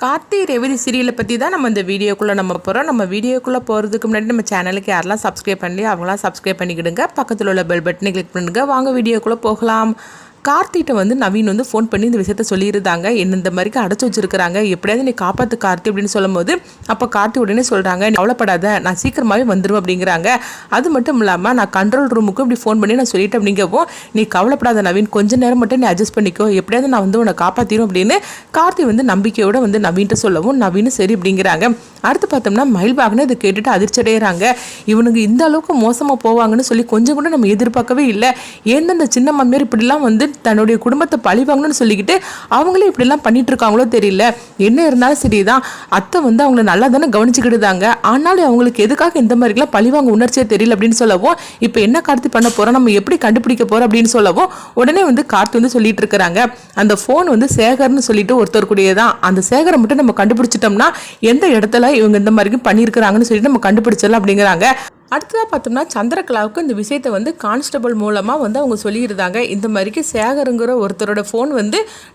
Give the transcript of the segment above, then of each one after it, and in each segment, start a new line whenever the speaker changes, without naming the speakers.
கார்த்தி ரேவதி சீரியலை பற்றி தான் நம்ம இந்த வீடியோக்குள்ளே போகிறோம். நம்ம வீடியோக்குள்ளே போகிறதுக்கு முன்னாடி நம்ம சேனலுக்கு யாரெல்லாம் சப்ஸ்கிரைப் பண்ணி அவங்களாம் சப்ஸ்கிரைப் பண்ணிக்கிடுங்க. பக்கத்தில் உள்ள பெல் பட்டனை கிளிக் பண்ணுங்க. வாங்க வீடியோக்குள்ளே போகலாம். கார்த்திகிட்ட நவீன் ஃபோன் பண்ணி இந்த விஷயத்த சொல்லியிருந்தாங்க. என்ன இந்த மாதிரிக்கு அடைச்சி வச்சிருக்கிறாங்க, எப்படியாவது நீ காப்பாற்று கார்த்தி அப்படின்னு சொல்லும் போது அப்போ கார்த்தி உடனே சொல்கிறாங்க, கவலைப்படாத, நான் சீக்கிரமாகவே வந்துடுவேன் அப்படிங்கிறாங்க. அது மட்டும் இல்லாமல் நான் கண்ட்ரோல் ரூமுக்கும் இப்படி ஃபோன் பண்ணி நான் சொல்லிட்டேன் அப்படிங்கவும், நீ கவலைப்படாத நவீன், கொஞ்சம் நேரம் மட்டும் நீ அட்ஜஸ்ட் பண்ணிக்கோ, எப்படியாவது நான் உன்னை காப்பாற்றிடும் அப்படின்னு கார்த்தி நம்பிக்கையோட நவீன்ட்டு சொல்லவும் நவீன் சரி அப்படிங்கிறாங்க. அடுத்து பார்த்தோம்னா மயில்வாகனே இதை கேட்டுட்டு அதிர்ச்சி அடைகிறாங்க. இவனுக்கு இந்த அளவுக்கு மோசமாக போவாங்கன்னு சொல்லி கொஞ்சம் கூட நம்ம எதிர்பார்க்கவே இல்லை. ஏன் அந்த சின்ன மாமியார் இப்படிலாம் தன்னுடைய குடும்பத்தை பழிவாங்கன்னு சொல்லிக்கிட்டு அவங்களே இப்படிலாம் பண்ணிட்டு இருக்காங்களோ தெரியல. என்ன இருந்தாலும் சரிதான், அத்தை அவங்கள நல்லா தானே கவனிச்சுக்கிட்டுதாங்க. ஆனாலும் அவங்களுக்கு எதுக்காக இந்த மாதிரிலாம் பழிவாங்க உணர்ச்சியே தெரியல அப்படின்னு சொல்லவும், இப்போ என்ன கார்த்தி பண்ண போறோம், நம்ம எப்படி கண்டுபிடிக்க போறோம் அப்படின்னு சொல்லவும் உடனே கார்த்தி சொல்லிட்டு இருக்கிறாங்க, அந்த போன் சேகர்னு சொல்லிட்டு ஒருத்தர் கூடியதான், அந்த சேகரை மட்டும் நம்ம கண்டுபிடிச்சிட்டோம்னா எந்த இடத்துல இவங்க இந்த மாதிரி பண்ணியிருக்கிறாங்கன்னு சொல்லிட்டு நம்ம கண்டுபிடிச்சிடலாம் அப்படிங்கிறாங்க. அடுத்ததாக பார்த்தோம்னா சந்திரகலாவுக்கு இந்த விஷயத்தை கான்ஸ்டபிள் மூலமாக அவங்க சொல்லியிருந்தாங்க. இந்த மாதிரிக்கு சேகருங்கிற ஒருத்தரோட ஃபோன்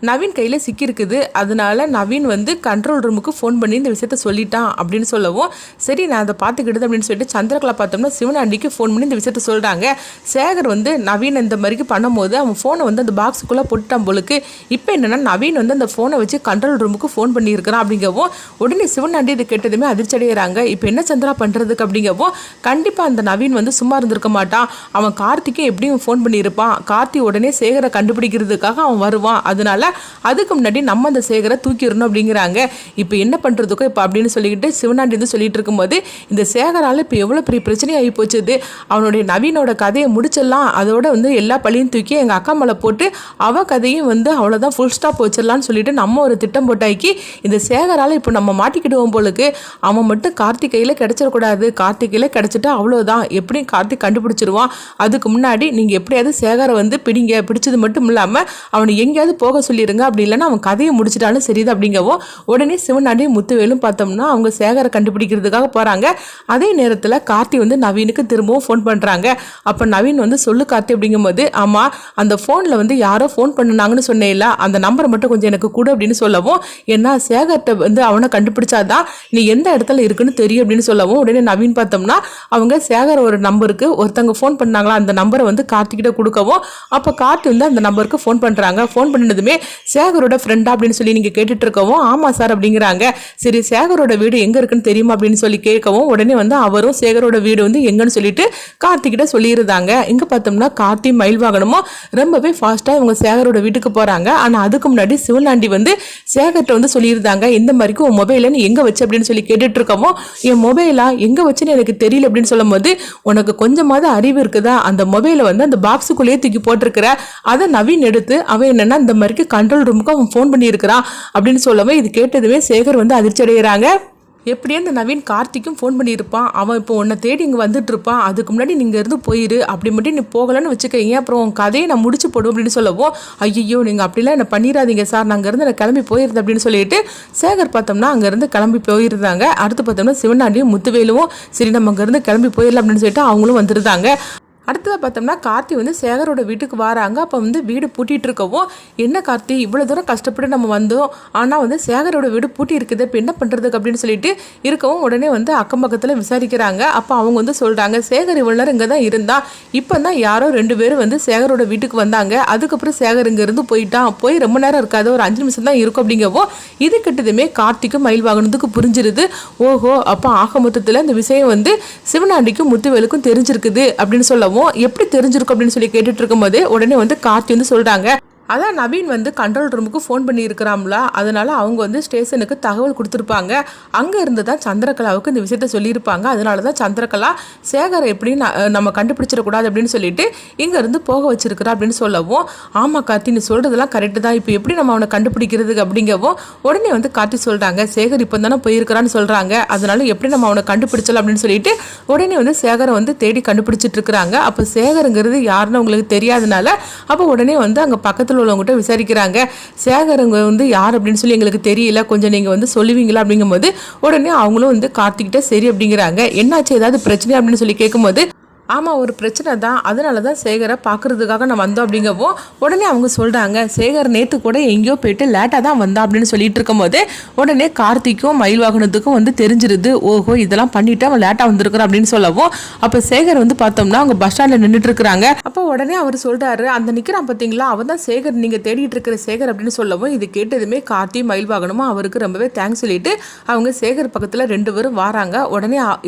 நவீன் கையில் சிக்கியிருக்குது, அதனால நவீன் கண்ட்ரோல் ரூமுக்கு ஃபோன் பண்ணி இந்த விஷயத்த சொல்லிட்டான் அப்படின்னு சொல்லவும், சரி நான் அதை பார்த்துக்கிடுது அப்படின்னு சொல்லிட்டு சந்திரகலா பார்த்தோம்னா சிவனாண்டிக்கு ஃபோன் பண்ணி இந்த விஷயத்த சொல்கிறாங்க. சேகர் நவீன் இந்த மாதிரிக்கு பண்ணும்போது அவன் ஃபோனை அந்த பாக்ஸுக்குள்ளே போட்டுட்டான் போலுக்கு. இப்போ என்னென்னா நவீன் அந்த ஃபோனை வச்சு கண்ட்ரோல் ரூமுக்கு ஃபோன் பண்ணியிருக்கிறான் அப்படிங்கவும் உடனே சிவனாண்டி இது கேட்டதுமே அதிர்ச்சி அடைகிறாங்க. இப்போ என்ன சந்திரா பண்ணுறதுக்கு அப்படிங்கவும், கண்டிப்பாக அந்த நவீன் சும்மா இருந்திருக்க மாட்டான், அவன் கார்த்திக்கு எப்படியும் ஃபோன் பண்ணியிருப்பான், கார்த்தி உடனே சேகரை கண்டுபிடிக்கிறதுக்காக அவன் வருவான், அதனால அதுக்கு முன்னாடி நம்ம அந்த சேகரை தூக்கிடணும் அப்படிங்கிறாங்க. இப்போ என்ன பண்ணுறதுக்கோ இப்போ அப்படின்னு சொல்லிக்கிட்டு சிவனாண்டி சொல்லிட்டு இருக்கும்போது, இந்த சேகரால் இப்போ எவ்வளோ பெரிய பிரச்சனை ஆகி போச்சுது, அவனுடைய நவீனோட கதையை முடிச்சிடலாம், அதோட எல்லா பழியும் தூக்கி எங்கள் அக்கா மேலே போட்டு அவ கதையும் அவ்வளோதான் ஃபுல் ஸ்டாப் வச்சிடலான்னு சொல்லிட்டு நம்ம ஒரு திட்டம் போட்டாக்கி இந்த சேகரால் இப்போ நம்ம மாட்டிக்கிடுவோம் போலுக்கு. அவன் மட்டும் கார்த்திகையில் கிடைச்சிடக்கூடாது, கார்த்திகையில் கிடைச்சிட்டா அவ்வளோதான், எப்படியும் கார்த்திக் கண்டுபிடிச்சிருவான். அதுக்கு முன்னாடி நீங்கள் எப்படியாவது சேகரை பிடிங்க, பிடிச்சது மட்டும் இல்லாமல் அவனை எங்கேயாவது போக சொல்லிடுங்க, அப்படி இல்லைன்னா அவன் கதையை முடிச்சிட்டாலும் சரிதான் அப்படிங்கவோ உடனே சிவனாண்டியும் முத்துவேலும் பார்த்தோம்னா அவங்க சேகரை கண்டுபிடிக்கிறதுக்காக போகிறாங்க. அதே நேரத்தில் கார்த்தி நவீனுக்கு திரும்பவும் ஃபோன் பண்ணுறாங்க. அப்போ நவீன் சொல்லு கார்த்தி அப்படிங்கும்போது, ஆமாம் அந்த ஃபோனில் யாரோ ஃபோன் பண்ணுனாங்கன்னு சொன்னேன்ல, அந்த நம்பரை மட்டும் கொஞ்சம் எனக்கு கூட அப்படின்னு சொல்லவும், ஏன்னா சேகர்கிட்ட அவனை கண்டுபிடிச்சாதான் நீ எந்த இடத்துல இருக்குன்னு தெரியும் அப்படின்னு சொல்லவும், உடனே நவீன் பார்த்தோம்னா அவங்க சேகர் ஒரு நம்பருக்கு ஒருத்தவங்க ஃபோன் பண்ணாங்களா, அந்த நம்பரை கார்த்திகிட்ட கொடுக்கவும், அப்போ கார்த்தி அந்த நம்பருக்கு ஃபோன் பண்ணுறாங்க. ஃபோன் பண்ணதுமே சேகரோட ஃப்ரெண்டா அப்படின்னு சொல்லி நீங்கள் கேட்டுட்டு இருக்கவும், ஆமாம் சார் அப்படிங்கிறாங்க. சரி சேகரோட வீடு எங்கே இருக்குன்னு தெரியுமா அப்படின்னு சொல்லி கேட்கவும், உடனே அவரும் சேகரோட வீடு எங்கன்னு சொல்லிட்டு கார்த்திகிட்ட சொல்லியிருந்தாங்க. இங்கே பார்த்தோம்னா கார்த்தி மயில்வாகனமும் ரொம்பவே ஃபாஸ்ட்டாக இவங்க சேகரோட வீட்டுக்கு போகிறாங்க. ஆனால் அதுக்கு முன்னாடி சிவனாண்டி சேகர்கிட்ட சொல்லியிருந்தாங்க, இந்த மாதிரிக்கு உன் மொபைலை நீ எங்கே வச்சு அப்படின்னு சொல்லி கேட்டுட்டு இருக்கவும், என் மொபைலா எங்கே வச்சுன்னு எனக்கு தெரியல அப்படின்னு சொல்லும் போது, உனக்கு கொஞ்சமாவது அறிவு இருக்குதா, அந்த மொபைலை அந்த பாக்ஸுக்குள்ளேயே தூக்கி போட்டிருக்கிற, அதை நவீன் எடுத்து அவன் என்னன்னா இந்த மாதிரி கண்ட்ரோல் ரூமுக்கு அவன் ஃபோன் பண்ணியிருக்கிறான் அப்படின்னு சொல்லவே, இது கேட்டதுமே சேகர் அதிர்ச்சி அடைகிறாங்க. எப்படியே இந்த நவீன் கார்த்திக்கும் ஃபோன் பண்ணியிருப்பான், அவன் இப்போ உன்னை தேடி இங்கே வந்துட்டு இருப்பான், அதுக்கு முன்னாடி நீங்கள் இருந்து போயிரு, அப்படி மட்டும் நீ போகலன்னு வச்சுக்கீங்க, அப்புறம் உன் கதையை நான் முடிச்சு போடுவோம் அப்படின்னு சொல்லவும், ஐயோ நீங்கள் அப்படிலாம் என்ன பண்ணிடாதீங்க சார், நாங்கள் இருந்து நான் கிளம்பி போயிருந்தேன் அப்படின்னு சொல்லிட்டு சேகர் பார்த்தோம்னா அங்கேருந்து கிளம்பி போயிருந்தாங்க. அடுத்து பார்த்தோம்னா சிவனாண்டியும் முத்துவேலுவும் சரி நம்ம அங்கேருந்து கிளம்பி போயிடலாம் அப்படின்னு சொல்லிட்டு அவங்களும் வந்துருந்தாங்க. அடுத்ததாக பார்த்தோம்னா கார்த்தி சேகரோட வீட்டுக்கு வராங்க. அப்போ வீடு பூட்டிகிட்டு இருக்கவும், என்ன கார்த்தி இவ்வளோ தூரம் கஷ்டப்பட்டு நம்ம வந்தோம், ஆனால் சேகரோட வீடு பூட்டி இருக்குது, இப்போ என்ன பண்ணுறதுக்கு அப்படின்னு சொல்லிட்டு இருக்கவும், உடனே அக்கம் பக்கத்தில் விசாரிக்கிறாங்க. அப்போ அவங்க சொல்கிறாங்க, சேகர் இவ்வளோ நேரம் இங்கே தான் இருந்தான், இப்போ தான் யாரோ 2 பேரும் சேகரோட வீட்டுக்கு வந்தாங்க, அதுக்கப்புறம் சேகர் இங்கேருந்து போயிட்டான், போய் ரொம்ப நேரம் இருக்காது, ஒரு 5 நிமிஷம் தான் இருக்கும் அப்படிங்கவோ, இது கிட்டதுமே கார்த்திக்கும் மயில்வாகனத்துக்கு புரிஞ்சிருது. ஓஹோ அப்போ ஆக மொத்தத்தில் இந்த விஷயம் சிவனாண்டிக்கும் முத்துவேலுக்கும் தெரிஞ்சிருக்குது அப்படின்னு சொல்லவும், எப்படி தெரிஞ்சிருக்கும் அப்படின்னு சொல்லி கேட்டுட்டு இருக்கும்போது உடனே கார்த்தி சொல்றாங்க, அதான் நவீன் கண்ட்ரோல் ரூமுக்கு ஃபோன் பண்ணியிருக்கிறாம்ல, அதனால அவங்க ஸ்டேஷனுக்கு தகவல் கொடுத்துருப்பாங்க, அங்கே இருந்து தான் சந்திரகலாவுக்கு இந்த விஷயத்த சொல்லியிருப்பாங்க, அதனால தான் சந்திரகலா சேகரை எப்படி நம்ம கண்டுபிடிச்சிடக்கூடாது அப்படின்னு சொல்லிட்டு இங்கேருந்து போக வச்சிருக்கிறா அப்படின்னு சொல்லவும், ஆமாம் கார்த்தி நீ சொல்கிறதெல்லாம் கரெக்டு தான், இப்போ எப்படி நம்ம அவனை கண்டுபிடிக்கிறதுக்கு அப்படிங்கவும் உடனே கார்த்தி சொல்கிறாங்க, சேகர் இப்போ தானே போயிருக்கிறான்னு சொல்கிறாங்க, அதனால எப்படி நம்ம அவனை கண்டுபிடிச்சலாம் அப்படின்னு சொல்லிட்டு உடனே சேகரை தேடி கண்டுபிடிச்சிட்டு இருக்கிறாங்க. அப்போ சேகருங்கிறது யாருன்னு உங்களுக்கு தெரியாதனால அப்போ உடனே அங்கே பக்கத்தில் உள்ளவங்ககிட்ட விசாரிக்கிறாங்க, சேகருங்க யார் அப்படின்னு சொல்லி எங்களுக்கு தெரியல, கொஞ்சம் நீங்கள் சொல்லுவீங்களா அப்படிங்கும்போது உடனே அவங்களும் கார்த்திகிட்ட சரி அப்படிங்கிறாங்க. என்னாச்சு ஏதாவது பிரச்சனை அப்படின்னு சொல்லி கேட்கும்போது, ஆமாம் ஒரு பிரச்சனை தான், அதனால தான் சேகரை பார்க்குறதுக்காக நான் வந்தோம் அப்படிங்கப்போ உடனே அவங்க சொல்கிறாங்க சேகர் நேற்று கூட எங்கேயோ போயிட்டு லேட்டாக தான் வந்தா அப்படின்னு சொல்லிட்டு இருக்கும்போது உடனே கார்த்திக்கும் மயில் வாகனத்துக்கும் வந்து தெரிஞ்சிருது. ஓஹோ இதெல்லாம் பண்ணிட்டு அவன் லேட்டாக வந்திருக்கிறான் அப்படின்னு சொல்லவும் அப்போ சேகர் வந்து பார்த்தோம்னா அவங்க பஸ் ஸ்டாண்டில் நின்றுட்டு இருக்கிறாங்க. அப்போ உடனே அவர் சொல்கிறாரு அந்த நிற்கிறான் பார்த்தீங்களா அவன் தான் சேகர், நீங்கள் தேடிட்டு இருக்கிற சேகர் அப்படின்னு சொல்லவும் இது கேட்டதுமே கார்த்தி மயில் வாகனமும் அவருக்கு ரொம்பவே தேங்க்ஸ் சொல்லிட்டு அவங்க சேகர் பக்கத்தில் 2 பேரும் வராங்க. உடனே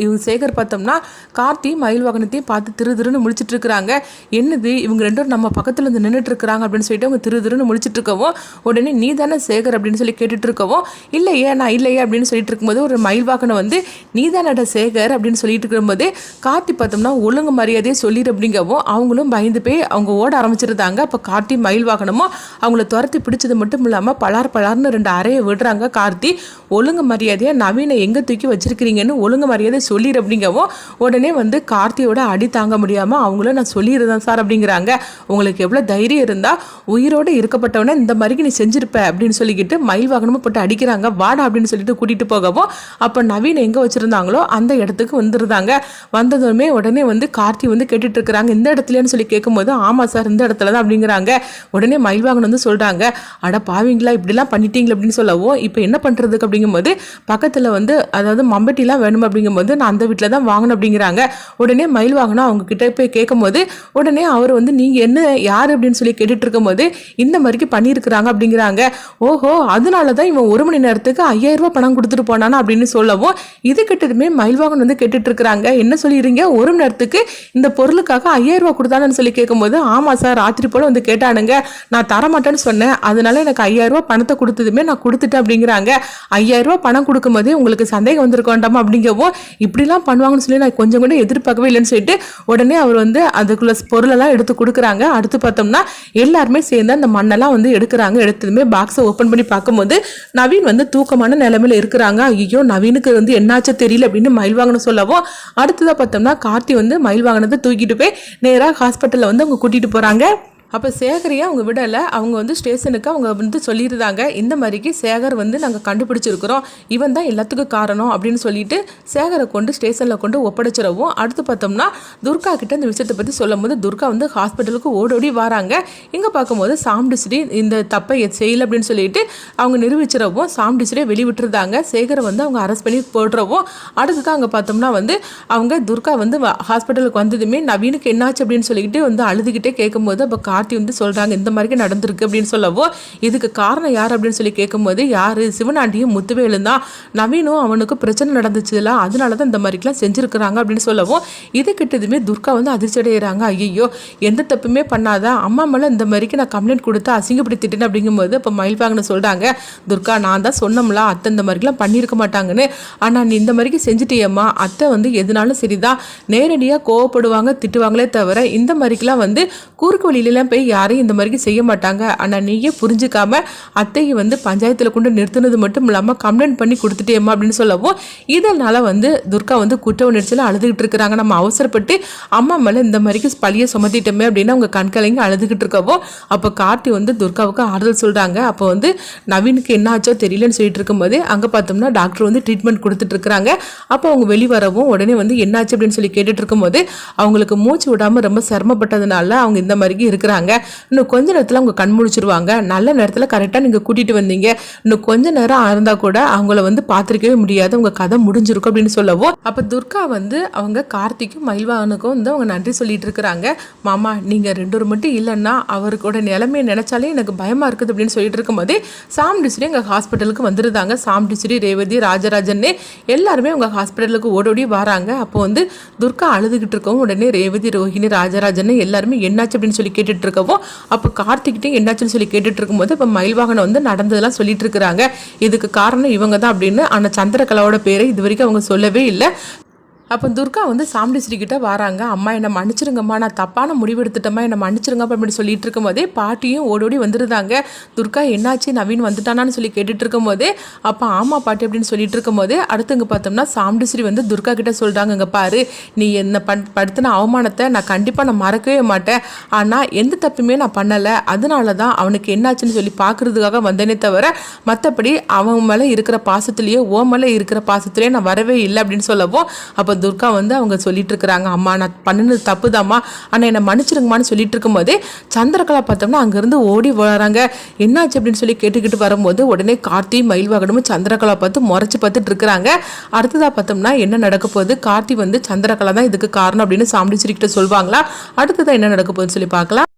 சேகர் பார்த்தோம்னா கார்த்தி மயில் வாகனத்தையும் பார்த்து திருன்னு முழிச்சிட்டு இருக்கிறாங்க. என்னது இவங்க 2 பேரும் நம்ம பக்கத்துல இருந்து நின்றுட்டு இருக்கிறாங்க அப்படின்னு சொல்லிட்டு அவங்க திருன்னு முழிச்சிட்டு இருக்கவும் உடனே நீ தானே சேகர் அப்படின்னு சொல்லி கேட்டுட்டு இருக்கவும் இல்லையே நான் இல்லையே அப்படின்னு சொல்லிட்டு இருக்கும்போது ஒரு மயில் வாகனம் வந்து நீ தானடா சேகர் அப்படின்னு சொல்லிட்டு இருக்கும்போது கார்த்தி பார்த்தோம்னா ஒழுங்கு மரியாதையை சொல்லிடு அப்படிங்கவும் அவங்களும் பயந்து போய் அவங்க ஓட ஆரம்பிச்சிருந்தாங்க. அப்போ கார்த்தி மயில் வாகனமும் அவங்கள துரத்தி பிடிச்சது மட்டும் இல்லாமல் பலார்னு 2 அறையை விடுறாங்க. கார்த்தி ஒழுங்கு மரியாதையை நவீனை எங்கே தூக்கி வச்சிருக்கிறீங்கன்னு ஒழுங்கு மரியாதை சொல்லிடு அப்படிங்கவும் உடனே வந்து கார்த்தியோட அடி தாங்க முடியாமல் அவங்களும் நான் சொல்லிடுறேன் சார் அப்படிங்கிறாங்க. உங்களுக்கு எவ்வளோ தைரியம் இருந்தால் உயிரோடு இருக்கப்பட்டவனே இந்த மாதிரி நீ செஞ்சிருப்ப அப்படின்னு சொல்லிக்கிட்டு மயில் வாகனமும் போட்டு அடிக்கிறாங்க. வாடா அப்படின்னு சொல்லிட்டு கூட்டிகிட்டு போகவும் அப்போ நவீன் எங்கே வச்சுருந்தாங்களோ அந்த இடத்துக்கு வந்துருந்தாங்க. வந்ததுமே உடனே வந்து கார்த்தி வந்து கேட்டுட்டு இருக்கிறாங்க இந்த இடத்துலன்னு சொல்லி கேட்கும்போது ஆமாம் சார் இந்த இடத்துல தான் அப்படிங்கிறாங்க. உடனே மயில் வாகனம் வந்து சொல்கிறாங்க அட பாவீங்களா இப்படிலாம் பண்ணிட்டீங்களா அப்படின்னு சொல்லவும் இப்போ என்ன பண்ணுறதுக்கு அப்படிங்கும்போது பக்கத்தில் வந்து அதாவது மம்பட்டிலாம் வேணும் அப்படிங்கும்போது நான் அந்த வீட்டில் தான் வாங்கணும் அப்படிங்கிறாங்க. உடனே மயில் வாகனம் அவங்க கிட்ட போய் கேட்கும்போது உடனே அவர் வந்து நீங்க என்ன யார் அப்படின்னு சொல்லி கேட்டுட்டு இருக்கும்போது இந்த மாதிரி பண்ணியிருக்கிறாங்க அப்படிங்கிறாங்க. ஓஹோ அதனாலதான் இவன் 1 மணி நேரத்துக்கு 5000 ரூபாய் பணம் கொடுத்துட்டு போனானா அப்படின்னு சொல்லவும் இது கிட்டதுமே மயில்வாகன் வந்து கேட்டுட்டு இருக்கிறாங்க என்ன சொல்லிடுறீங்க 1 மணி நேரத்துக்கு இந்த பொருளுக்காக 5000 ரூபாய் கொடுத்தானு சொல்லி கேட்கும்போது ஆமா சார் ராத்திரி போல வந்து கேட்டானுங்க நான் தரமாட்டேன்னு சொன்னேன் அதனால எனக்கு 5000 ரூபாய் பணத்தை கொடுத்ததுமே நான் கொடுத்துட்டேன் அப்படிங்கிறாங்க. 5000 ரூபாய் பணம் கொடுக்கும் போதே உங்களுக்கு சந்தேகம் வந்திருக்க வேண்டாமா அப்படிங்கவும் இப்படிலாம் பண்ணுவாங்கன்னு சொல்லி நான் கொஞ்சம் கூட எதிர்பார்க்கவே இல்லைன்னு சொல்லிட்டு உடனே அவர் வந்து அதுக்குள்ள பொருளெல்லாம் எடுத்து கொடுக்குறாங்க. அடுத்து பார்த்தோம்னா எல்லாருமே சேர்ந்து அந்த மண்ணெல்லாம் வந்து எடுக்கிறாங்க. எடுத்ததுமே பாக்ஸை ஓப்பன் பண்ணி பார்க்கும்போது நவீன் வந்து தூக்கமான நிலைமையில இருக்கிறாங்க. ஐயோ நவீனுக்கு வந்து என்னாச்சோ தெரியல அப்படின்னு மயில் வாகனம் சொல்லவும் அடுத்ததாக பார்த்தோம்னா கார்த்தி வந்து மயில் வாகனத்தை தூக்கிட்டு போய் நேராக ஹாஸ்பிட்டலில் வந்து அவங்க கூட்டிகிட்டு போகிறாங்க. அப்போ சேகரையும் அவங்க விடலை. அவங்க வந்து ஸ்டேஷனுக்கு அவங்க வந்து சொல்லியிருந்தாங்க இந்த மாதிரிக்கு சேகர் வந்து நாங்கள் கண்டுபிடிச்சிருக்கிறோம் இவன் தான் எல்லாத்துக்கும் காரணம் அப்படின்னு சொல்லிட்டு சேகரை கொண்டு ஸ்டேஷனில் கொண்டு ஒப்படைச்சிடவும் அடுத்து பார்த்தோம்னா துர்கா கிட்ட இந்த விஷயத்தை பற்றி சொல்லும் போது துர்கா வந்து ஹாஸ்பிட்டலுக்கு ஓடோடி வராங்க. இங்கே பார்க்கும்போது சாம்டிஸ்ரீ இந்த தப்பை செய்யலை அப்படின்னு சொல்லிட்டு அவங்க நிரூபிச்சிடவும் சாம்டிஸ்ரீயை வெளிவிட்டுருந்தாங்க. சேகரை வந்து அவங்க அரெஸ்ட் பண்ணி போடுறவும் அடுத்து தான் அங்கே பார்த்தோம்னா வந்து அவங்க துர்கா வந்து ஹாஸ்பிட்டலுக்கு வந்ததுமே நவீனுக்கு என்னாச்சு அப்படின்னு சொல்லிட்டு வந்து அழுதுகிட்டே கேட்கும்போது அப்போ கார்த்தி வந்து சொல்றாங்க இந்த மாதிரி நடந்திருக்கு அப்படின்னு சொல்லவோ இதுக்கு காரணம் யார் அப்படின்னு சொல்லி கேட்கும்போது யாரு சிவனாண்டியும் முத்துவேலும் தான் நவீனும் அவனுக்கு பிரச்சனை நடந்துச்சுல அதனால தான் இந்த மாதிரிலாம் செஞ்சிருக்கிறாங்க அப்படின்னு சொல்லவும் இது கிட்டதுமே துர்கா வந்து அதிர்ச்சி அடைகிறாங்க. ஐயோ எந்த தப்புமே பண்ணாத அம்மா மேலே இந்த மாதிரிக்கு நான் கம்ப்ளைண்ட் கொடுத்து அசிங்கப்படுத்திட்டேன் அப்படிங்கும்போது இப்போ மயில்வாங்கன்னு சொல்கிறாங்க துர்கா நான் தான் சொன்னோம்ல அத்தை இந்த மாதிரிலாம் பண்ணியிருக்க மாட்டாங்கன்னு ஆனால் நீ இந்த மாதிரிக்கு செஞ்சுட்டியம்மா அத்தை வந்து எதுனாலும் சரிதான் நேரடியாக கோவப்படுவாங்க திட்டுவாங்களே தவிர இந்த மாதிரிக்கெலாம் வந்து குறுக்கு வழியிலாம் போய் யாரையும் இந்த மாதிரி செய்ய மாட்டாங்க. ஆனால் நீயே புரிஞ்சுக்காம அத்தையை வந்து பஞ்சாயத்தில் கொண்டு நிறுத்தினது மட்டும் இல்லாமல் கம்ப்ளைண்ட் பண்ணி கொடுத்துட்டேம்மா அப்படின்னு சொல்லவும் இதனால வந்து துர்கா வந்து குற்ற உணர்ச்சியில் அழுதுகிட்டு இருக்கிறாங்க. நம்ம அவசரப்பட்டு அம்மா மேலே இந்த மாதிரிக்கு பழியை சுமத்திட்டோமே அப்படின்னு அவங்க கண்கலைங்க அழுதுகிட்டு இருக்கவோ அப்போ கார்த்தி வந்து துர்காவுக்கு ஆறுதல் சொல்கிறாங்க. அப்போ வந்து நவீனுக்கு என்ன ஆச்சோ தெரியலன்னு சொல்லிட்டு இருக்கும்போது அங்கே பார்த்தோம்னா டாக்டர் வந்து ட்ரீட்மெண்ட் கொடுத்துட்டு இருக்கிறாங்க. அப்போ அவங்க வெளிவரவும் உடனே வந்து என்னாச்சு அப்படின்னு சொல்லி கேட்டுட்டு இருக்கும்போது அவங்களுக்கு மூச்சு விடாமல் ரொம்ப சிரமப்பட்டதுனால அவங்க இந்த மாதிரி இருக்கிறாங்க. இன்னும் கொஞ்ச நேரத்தில் அவங்க கண் முழிச்சிருவாங்க. நல்ல நேரத்தில் கரெக்டாக நீங்கள் கூட்டிகிட்டு வந்தீங்க இன்னும் கொஞ்ச நேரம் இருந்தால் கூட அவங்கள வந்து பார்த்துருக்கவே முடியாது உங்கள் கதை முடிஞ்சிருக்கும் அப்படின்னு சொல்லவும் அப்போ துர்கா வந்து அவங்க கார்த்திக்கும் மயில்வாகனுக்கும் வந்து அவங்க நன்றி சொல்லிட்டு இருக்கிறாங்க. மாமா நீங்கள் 2 பேரும் மட்டும் இல்லைன்னா அவருக்கோட நிலைமையை நினைச்சாலே எனக்கு பயமாக இருக்குது அப்படின்னு சொல்லிட்டு இருக்கும்போதே சாம்டிஸ்ரீ எங்கள் ஹாஸ்பிட்டலுக்கு வந்துருந்தாங்க. சாம்டிஸ்ரீ ரேவதி ராஜராஜன் எல்லாருமே உங்கள் ஹாஸ்பிட்டலுக்கு ஓடோடி வராங்க. அப்போ வந்து துர்கா அழுதுகிட்டு இருக்கவும் உடனே ரேவதி ரோஹிணி ராஜராஜன் எல்லாருமே என்னாச்சு அப்படின்னு சொல்லி கேட்டுட்டு இருக்கவும் அப்போ கார்த்திகிட்டே என்னாச்சுன்னு சொல்லி கேட்டுட்டு இருக்கும்போது இப்போ மயில்வாகனம் வந்து நடந்ததெல்லாம் சொல்லிட்டு இருக்கிறாங்க. இதுக்கு காரணம் இவங்க தான் அப்படின்னு ஆனால் சந்திரகலாவோட பேரை இது வரைக்கும் அவங்க சொல்லவே இல்லை. அப்போ துர்கா வந்து சாம்டிஸ்ரீ கிட்ட வராங்க. அம்மா என்னை மன்னிச்சிருங்கம்மா நான் தப்பான முடிவு எடுத்துட்டம்மா என்னை மன்னிச்சிருங்க அப்படின்னு சொல்லிட்டு இருக்கும்போதே பாட்டியும் ஓடோடி வந்துருந்தாங்க. துர்கா என்னாச்சு நவீன் வந்துட்டானான்னு சொல்லி கேட்டுட்டு இருக்கும்போதே அப்போ ஆமா பாட்டி அப்படின்னு சொல்லிட்டு இருக்கும்போது அடுத்து இங்கே பார்த்தோம்னா சாம்டிஸ்ரீ வந்து துர்கா கிட்ட சொல்கிறாங்க இங்கே பாரு நீ என்னை படுத்தின அவமானத்தை நான் கண்டிப்பாக நான் மறக்கவே மாட்டேன் ஆனால் எந்த தப்புமே நான் பண்ணலை அதனால தான் அவனுக்கு என்னாச்சுன்னு சொல்லி பார்க்குறதுக்காக வந்தேனே தவிர மற்றபடி அவன் மேலே இருக்கிற பாசத்துலேயோ ஓ மேலே இருக்கிற பாசத்துலேயோ நான் வரவே இல்லை அப்படின்னு சொல்லவும் அப்போ துர்கா வந்து அவங்க சொல்லிட்டு இருக்கிறாங்க, அம்மா நான் பண்ணினது தப்புதாம்மா, ஆனால் என்னை மன்னிச்சிருங்கம்மான்னு சொல்லிட்டு இருக்கும்போதே சந்திரகலா பார்த்தோம்னா அங்கேருந்து ஓடி வராங்க. என்னாச்சு அப்படின்னு சொல்லி கேட்டுக்கிட்டு வரும்போது உடனே கார்த்தி மயில்வாகனமும் சந்திரகலா பார்த்து முறைச்சி பார்த்துட்டு இருக்கிறாங்க. அடுத்ததாக பார்த்தோம்னா என்ன நடக்க போகுது, கார்த்தி வந்து சந்திரகலா தான் இதுக்கு காரணம் அப்படின்னு சாமுண்டீஸ்வரி கிட்ட சொல்வாங்களா, அடுத்ததான் என்ன நடக்க போகுதுன்னு சொல்லி பார்க்கலாம்.